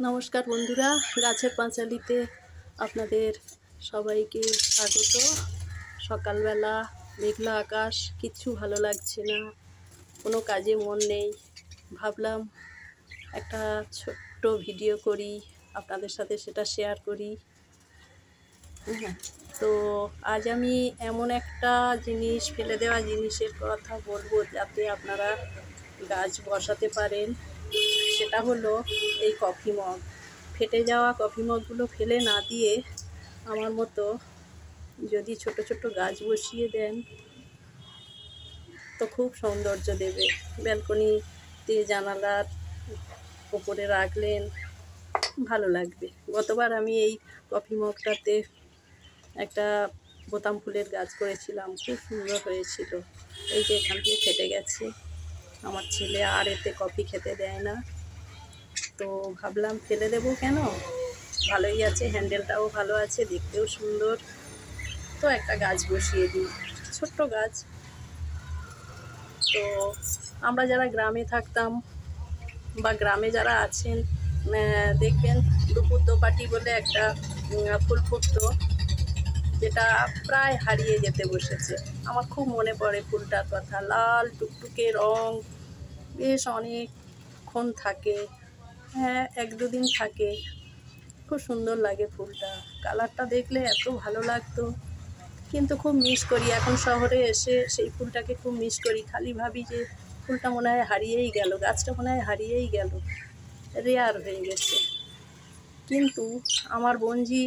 নমস্কার বন্ধুরা, গাছের পাঁচালিতে আপনাদের সবাইকে স্বাগত। সকালবেলা মেঘলা আকাশ, কিচ্ছু ভালো লাগছে না, কোনো কাজে মন নেই। ভাবলাম একটা ছোট্ট ভিডিও করি, আপনাদের সাথে সেটা শেয়ার করি। তো আজ আমি এমন একটা জিনিস, ফেলে দেওয়া জিনিসের কথা বলবো যাতে আপনারা গাছ বসাতে পারেন। সেটা হলো এই কফি মগ। ফেটে যাওয়া কফি মগগুলো ফেলে না দিয়ে আমার মতো যদি ছোট ছোট গাছ বসিয়ে দেন তো খুব সৌন্দর্য দেবে। ব্যালকনিতে জানালার ওপরে রাখলেন, ভালো লাগবে। গতবার আমি এই কফি মগটাতে একটা বোতাম ফুলের গাছ করেছিলাম, খুব সুন্দর হয়েছিল। এই যে এখান থেকে ফেটে গেছে। আমার ছেলে আর এতে কফি খেতে দেয় না, তো ভাবলাম ফেলে দেবো কেন, ভালোই আছে, হ্যান্ডেলটাও ভালো আছে, দেখতেও সুন্দর। তো একটা গাছ বসিয়ে দিই, ছোট্ট গাছ। তো আমরা যারা গ্রামে থাকতাম বা গ্রামে যারা আছেন, দেখবেন দুপুর দোপাটি বলে একটা ফুল ফুটতো, যেটা প্রায় হারিয়ে যেতে বসেছে। আমার খুব মনে পড়ে ফুলটার কথা। লাল টুকটুকে রং, বেশ অনেকক্ষণ থাকে, হ্যাঁ 1-2 দিন থাকে। খুব সুন্দর লাগে ফুলটা, কালারটা দেখলে এত ভালো লাগতো। কিন্তু খুব মিস করি, এখন শহরে এসে সেই ফুলটাকে খুব মিস করি। খালি ভাবি যে ফুলটা মনে হয় হারিয়েই গেল, গাছটা মনে হয় হারিয়েই গেল, রেয়ার হয়ে গেছে। কিন্তু আমার বোনঝি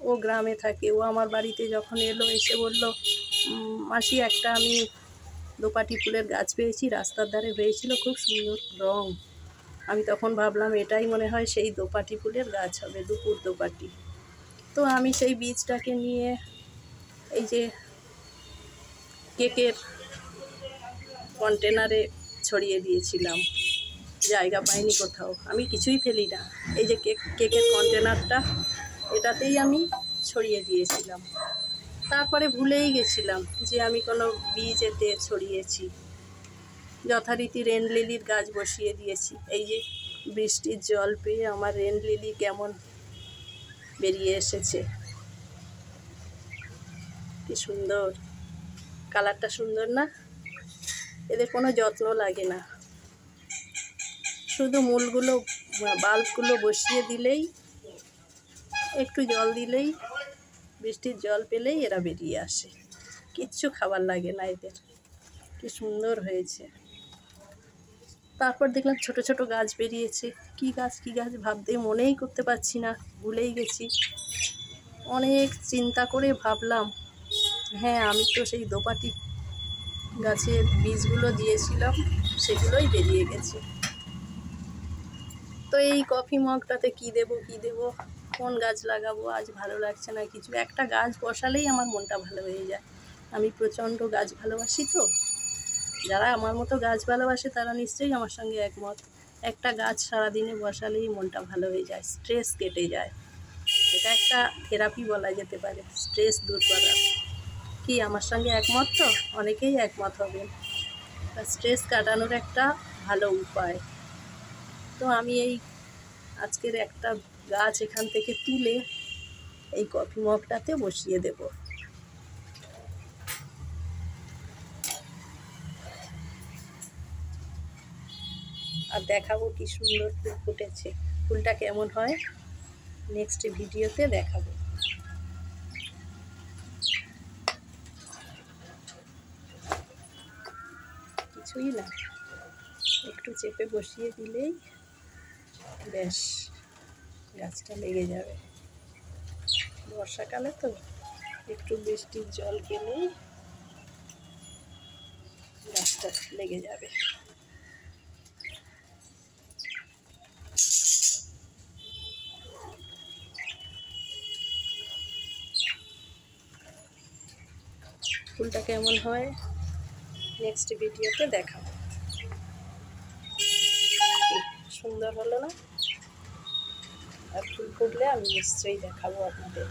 ও গ্রামে থাকে, ও আমার বাড়িতে যখন এলো, এসে বলল, মাসি একটা আমি দোপাটি ফুলের গাছ পেয়েছি, রাস্তার ধারে হয়েছিল, খুব সুন্দর রং। আমি তখন ভাবলাম এটাই মনে হয় সেই দোপাটি ফুলের গাছ হবে, দুপুর দোপাটি। তো আমি সেই বীজটাকে নিয়ে এই যে কেকের কন্টেনারে ছড়িয়ে দিয়েছিলাম, জায়গা পাইনি কোথাও, আমি কিছুই ফেলি না। এই যে কেকের কন্টেনারটা, এটাতেই আমি ছড়িয়ে দিয়েছিলাম। তারপরে ভুলেই গেছিলাম যে আমি কোনো বীজ এতে ছড়িয়েছি। যথারীতি রেন লিলির গাছ বসিয়ে দিয়েছি। এই যে বৃষ্টির জল পেয়ে আমার রেন লিলি কেমন বেরিয়ে এসেছে, কি সুন্দর, কালারটা সুন্দর না? এদের কোনো যত্ন লাগে না, শুধু মূলগুলো, বাল্বগুলো বসিয়ে দিলেই, একটু জল দিলেই, বৃষ্টির জল পেলেই এরা বেরিয়ে আসে। কিচ্ছু খাবার লাগে না এদের, কি সুন্দর হয়েছে। তারপর দেখলাম ছোট ছোট গাছ বেরিয়েছে। কি গাছ ভাবতে মনেই করতে পারছি না, ভুলেই গেছি। অনেক চিন্তা করে ভাবলাম, হ্যাঁ আমি তো সেই দোপাটি গাছের বীজগুলো দিয়েছিলাম, সেগুলোই বেরিয়ে গেছে। তো এই কফি মগটাতে কি দেব, কোন গাছ লাগাবো, আজ ভালো লাগছে না কিছু। একটা গাছ বসালেই আমার মনটা ভালো হয়ে যায়। আমি প্রচণ্ড গাছ ভালোবাসি। তো যারা আমার মতো গাছ ভালোবাসে তারা নিশ্চয়ই আমার সঙ্গে একমত। একটা গাছ সারাদিনে বসালেই মনটা ভালো হয়ে যায়, স্ট্রেস কেটে যায়। এটা একটা থেরাপি বলা যেতে পারে, স্ট্রেস দূর করার। কি আমার সঙ্গে একমত? তো অনেকেই একমত হবেন। স্ট্রেস কাটানোর একটা ভালো উপায়। তো আমি এই আজকের একটা গাছ এখান থেকে তুলে এই কফি মগটাতে বসিয়ে দেব। আর দেখাবো কি সুন্দর ফুল ফুটেছে। ফুলটা কেমন হয় নেক্সট ভিডিওতে দেখাবো। কিছুই না, একটু চেপে বসিয়ে দিলেই ব্যাস গাছটা লেগে যাবে। বর্ষাকালে তো একটু বৃষ্টির জল পেলেই গাছটা লেগে যাবে। ফুলটা কেমন হয় নেক্সট ভিডিওতে দেখাবো। সুন্দর হলো না? আর ফুল ফুটলে আমি নিশ্চয়ই দেখাবো আপনাদের।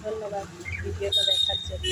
ধন্যবাদ ভিডিওটা দেখার জন্য।